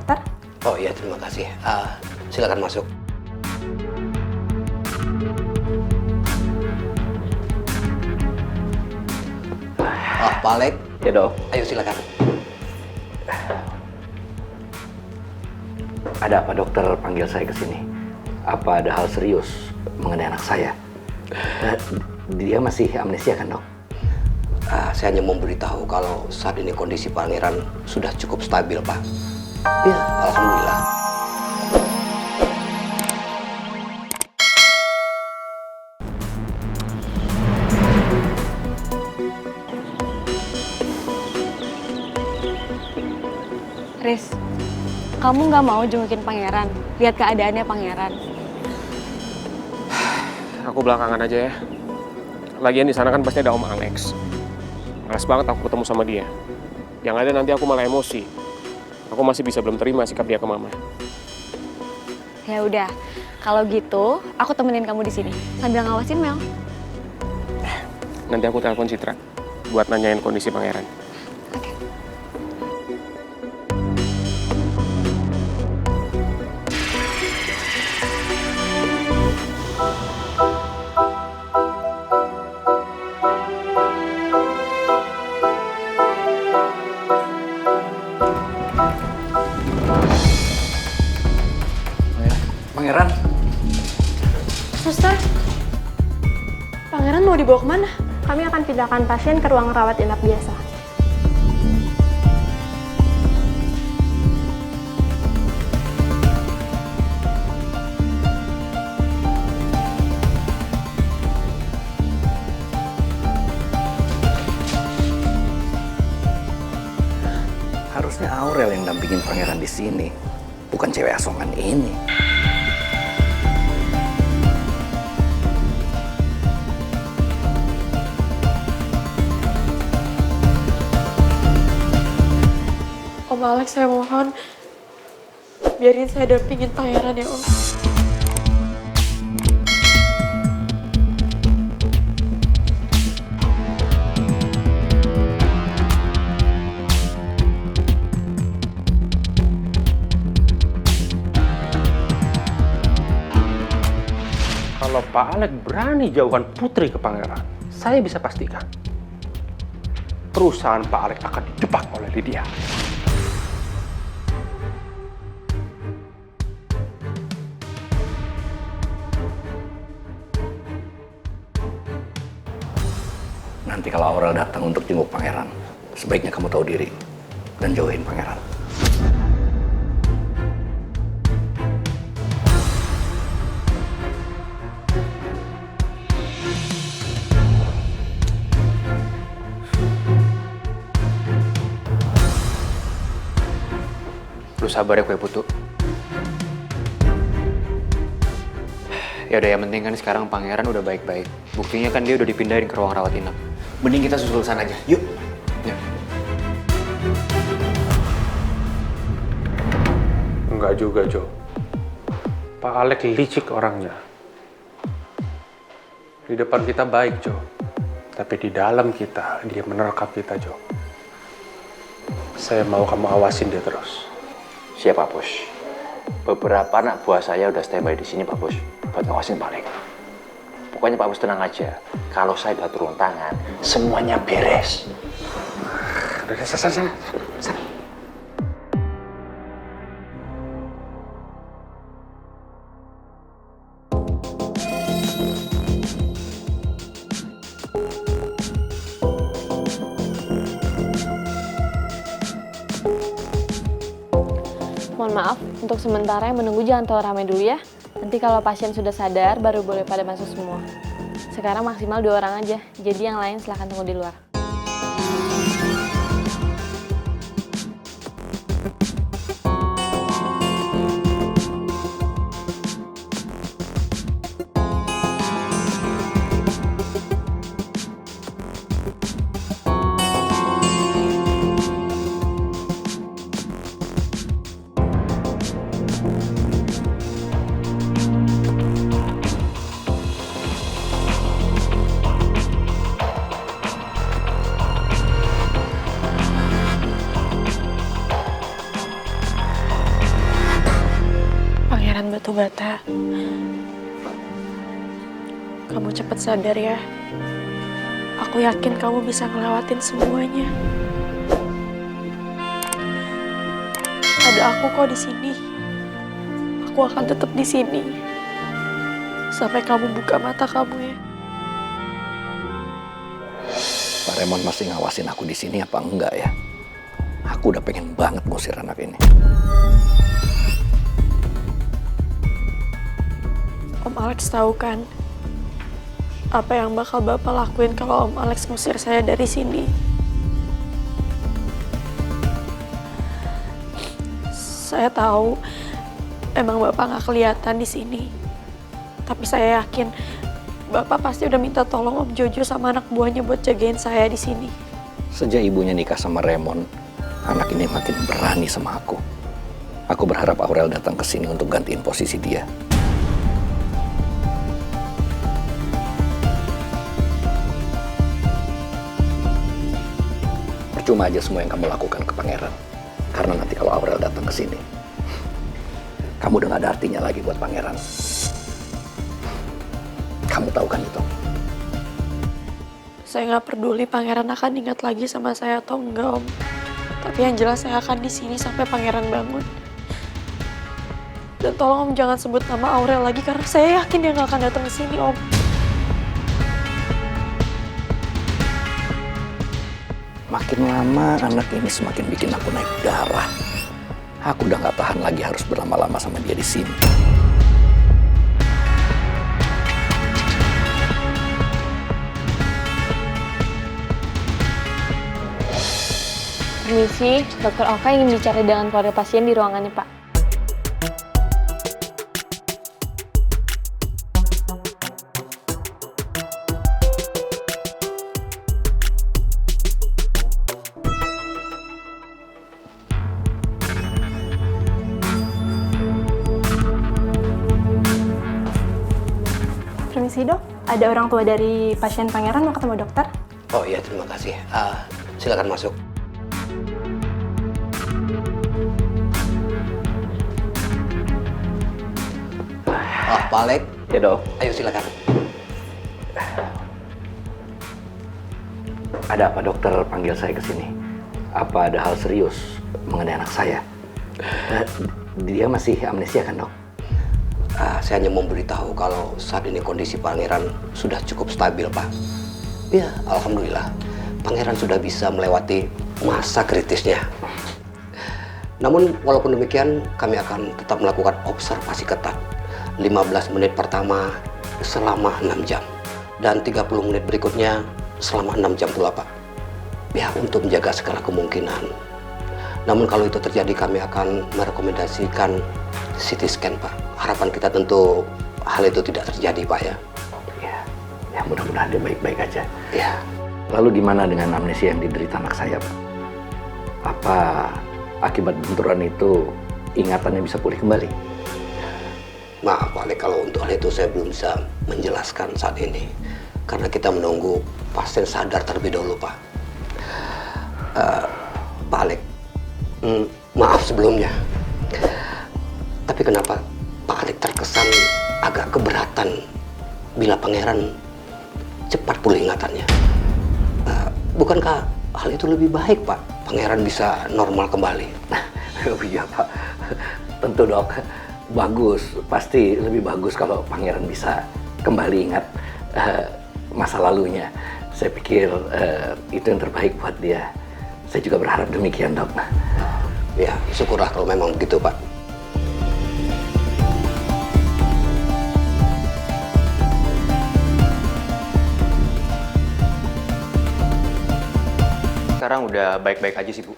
dokter. Oh iya, terima kasih. Silakan masuk. Pak Alek. Ya dok. Ayo silakan. Ada apa dokter panggil saya ke sini? Apa ada hal serius mengenai anak saya? Dia masih amnesia kan dok? Saya hanya memberitahu kalau saat ini kondisi pangeran sudah cukup stabil, Pak. Iya. Alhamdulillah. Riz, kamu nggak mau jengukin pangeran? Lihat keadaannya pangeran. Aku belakangan aja ya. Lagian di sana kan pasti ada Om Alex. Males banget aku ketemu sama dia. Yang ada nanti aku malah emosi. Aku masih belum terima sikap dia ke Mama. Ya udah, kalau gitu aku temenin kamu di sini sambil ngawasin Mel. Nanti aku telepon Citra buat nanyain kondisi pangeran. Oke. Pangeran. Suster, pangeran mau dibawa kemana? Kami akan pindahkan pasien ke ruang rawat inap biasa. Harusnya Aurel yang dampingin pangeran di sini, bukan cewek asongan ini. Om Alex, saya mohon, biarin saya dampingin pangeran ya Om. Kalau Pak Alek berani jauhkan Putri ke pangeran, saya bisa pastikan perusahaan Pak Alek akan dijebak oleh Lydia. Nanti kalau Aurel datang untuk jenguk pangeran, sebaiknya kamu tahu diri dan jauhin pangeran. Lu sabar ya kue putu. Ya udah, yang penting kan sekarang pangeran udah baik-baik. Buktinya kan dia udah dipindahin ke ruang rawat inap. Mending kita susul sana aja. Yuk. Ya. Enggak juga, Jo. Pak Alek licik orangnya. Di depan kita baik, Jo. Tapi di dalam kita, dia menerkam kita, Jo. Saya mau kamu awasin dia terus. Siap, Pak Bos. Beberapa anak buah saya udah standby di sini, Pak Bos, buat ngawasin Pak Alek. Pokoknya Pak Bos tenang aja. Kalau saya udah turun tangan, semuanya beres. Udah, sana. Mohon maaf, untuk sementara yang menunggu jangan terlalu ramai dulu ya. Nanti kalau pasien sudah sadar, baru boleh pada masuk semua. Sekarang maksimal 2 orang aja, jadi yang lain silahkan tunggu di luar. Batu Bata. Kamu cepat sadar ya. Aku yakin kamu bisa ngelewatin semuanya. Ada aku kok di sini. Aku akan tetap di sini sampai kamu buka mata kamu ya. Pak Raymond masih ngawasin aku di sini apa enggak ya? Aku udah pengen banget ngusir anak ini. Om Alex tahu kan apa yang bakal Bapak lakuin kalau Om Alex ngusir saya dari sini? Saya tahu emang Bapak nggak kelihatan di sini. Tapi saya yakin Bapak pasti udah minta tolong Om Jojo sama anak buahnya buat jagain saya di sini. Sejak ibunya nikah sama Raymond, anak ini makin berani sama aku. Aku berharap Aurel datang ke sini untuk gantiin posisi dia. Percuma aja semua yang kamu lakukan ke Pangeran. Karena nanti kalau Aurel datang ke sini, kamu udah gak ada artinya lagi buat Pangeran. Kamu tahu kan itu? Saya nggak peduli Pangeran akan ingat lagi sama saya atau enggak, Om. Tapi yang jelas saya akan di sini sampai Pangeran bangun. Dan tolong Om jangan sebut nama Aurel lagi karena saya yakin dia nggak akan datang ke sini, Om. Makin lama anak ini semakin bikin aku naik darah. Aku udah gak tahan lagi harus berlama-lama sama dia di sini. Permisi, Dokter Oka ingin bicara dengan keluarga pasien di ruangannya, Pak. Permisi dok, ada orang tua dari pasien Pangeran mau ketemu dokter. Oh iya, terima kasih. Silakan masuk. Pak Alek. Ya dok. Ayo silakan. Ada apa dokter panggil saya ke sini? Apa ada hal serius mengenai anak saya? Dia masih amnesia kan dok? Saya hanya memberitahu kalau saat ini kondisi Pangeran sudah cukup stabil, Pak. Ya, alhamdulillah. Pangeran sudah bisa melewati masa kritisnya. Namun, walaupun demikian, kami akan tetap melakukan observasi ketat. 15 menit pertama selama 6 jam. Dan 30 menit berikutnya selama 6 jam pula, Pak. Ya, untuk menjaga segala kemungkinan. Namun kalau itu terjadi, kami akan merekomendasikan CT scan, Pak. Harapan kita tentu hal itu tidak terjadi, Pak, ya. Ya mudah-mudahan dia baik-baik aja. Ya. Lalu gimana dengan amnesia yang diderita anak saya, Pak? Apa akibat benturan itu ingatannya bisa pulih kembali? Maaf, Pak Alek, kalau untuk hal itu saya belum bisa menjelaskan saat ini. Karena kita menunggu pasien sadar terlebih dahulu, Pak. Pak Alek, maaf sebelumnya. Tapi kenapa Pak Alek terkesan agak keberatan bila Pangeran cepat pulih ingatannya? Bukankah hal itu lebih baik, Pak? Pangeran bisa normal kembali. Oh iya, Pak. Tentu, dok. Bagus. Pasti lebih bagus kalau Pangeran bisa kembali ingat masa lalunya. Saya pikir itu yang terbaik buat dia. Saya juga berharap demikian, dok. Ya, syukurlah kalau memang begitu, Pak. Sekarang udah baik-baik aja sih, Bu.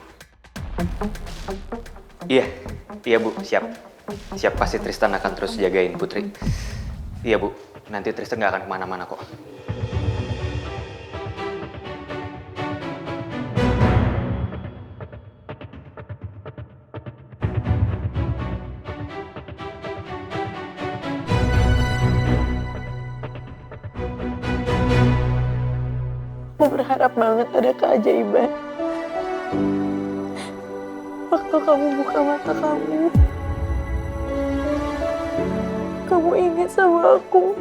Iya Bu, siap. Siap, pasti Tristan akan terus jagain Putri. Iya Bu, nanti Tristan nggak akan kemana-mana kok. Aku berharap banget ada keajaiban. Waktu kamu buka mata kamu, kamu ingat sama aku.